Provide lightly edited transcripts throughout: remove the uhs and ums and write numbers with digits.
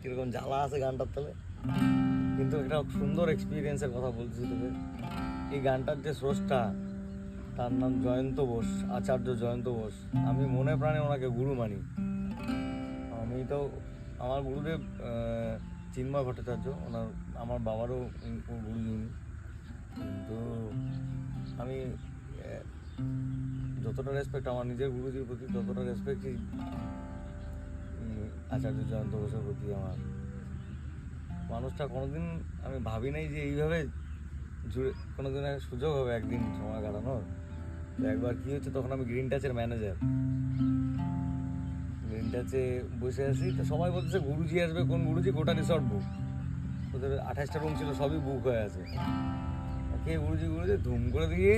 কিরকম জ্বালা আছে গানটার তলে, কিন্তু একটা সুন্দর এক্সপিরিয়েন্সের কথা বলছি তোকে। এই গানটার যে স্রষ্টা, তার নাম জয়ন্ত বোস, আচার্য জয়ন্ত বোস। আমি মনে প্রাণে ওনাকে গুরু মানি। আমি তো আমার গুরুদেব চিন্ময় ভট্টাচার্য, ওনার আমার বাবারও গুরুজি উনি। কিন্তু আমি যতটা রেসপেক্ট আমার নিজের গুরুজির প্রতি, ততটা রেসপেক্টই আচার্য জয়ন্ত বোসের প্রতি আমার। মানুষটা কোনোদিন আমি ভাবি নাই যে এইভাবে জুড়ে কোনোদিন সুযোগ হবে একদিন সময় কাটানোর। তো একবার কী হচ্ছে, তখন আমি গ্রিন টাচের ম্যানেজার। গ্রিন টাচে বসে আছি, তো সবাই বলছে গুরুজি আসবে, কোন গুরুজি? গোটা রিসর্ট বুক, ওদের 28টা রুম ছিল, সবই বুক হয়ে আছে। কে গুরুজি? গুরুজি ধুম করে দিয়ে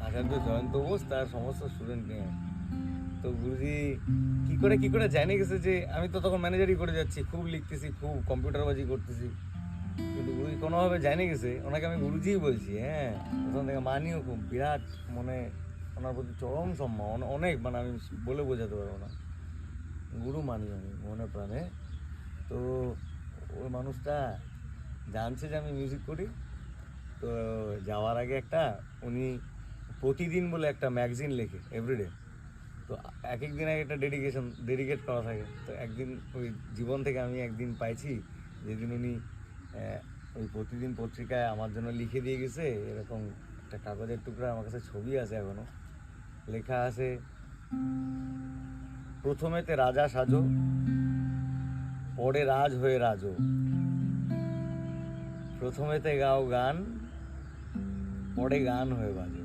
আচার্য জয়ন্ত বোস তার সমস্ত স্টুডেন্ট নিয়ে। তো গুরুজি কী করে জানে গেছে যে আমি তো তখন ম্যানেজারই করে যাচ্ছি, খুব লিখতেছি, খুব কম্পিউটারবাজি করতেছি, কিন্তু গুরুজি কোনোভাবে জানে গেছে ওনাকে আমি গুরুজিই বলছি। হ্যাঁ, প্রথম থেকে মানিও খুব, বিরাট মনে ওনার প্রতি চরম সম্মান, অনেক, মানে আমি বলে বোঝাতে পারবো না। গুরু মানি আমি মনে প্রাণে। তো ওই মানুষটা জানছে যে আমি মিউজিক করি। তো যাওয়ার আগে উনি প্রতিদিন বলে একটা ম্যাগাজিন লেখে এভরিডে। তো এক এক দিন একটা ডেডিকেট করা থাকে। তো একদিন ওই জীবন থেকে আমি একদিন পাইছি, যেদিন উনি ওই প্রতিদিন পত্রিকায় আমার জন্য লিখে দিয়ে গেছে। এরকম একটা কাগজের টুকরা, আমার কাছে ছবি আছে এখনো, লেখা আছে, প্রথমেতে রাজা সাজো, পরে রাজ হয়ে রাজো, প্রথমেতে গাও গান, পরে গান হয়ে বাজো।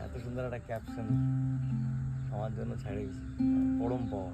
এত সুন্দর একটা ক্যাপশন আমার জন্য ছেড়ে গেছে, পরম পাওয়া।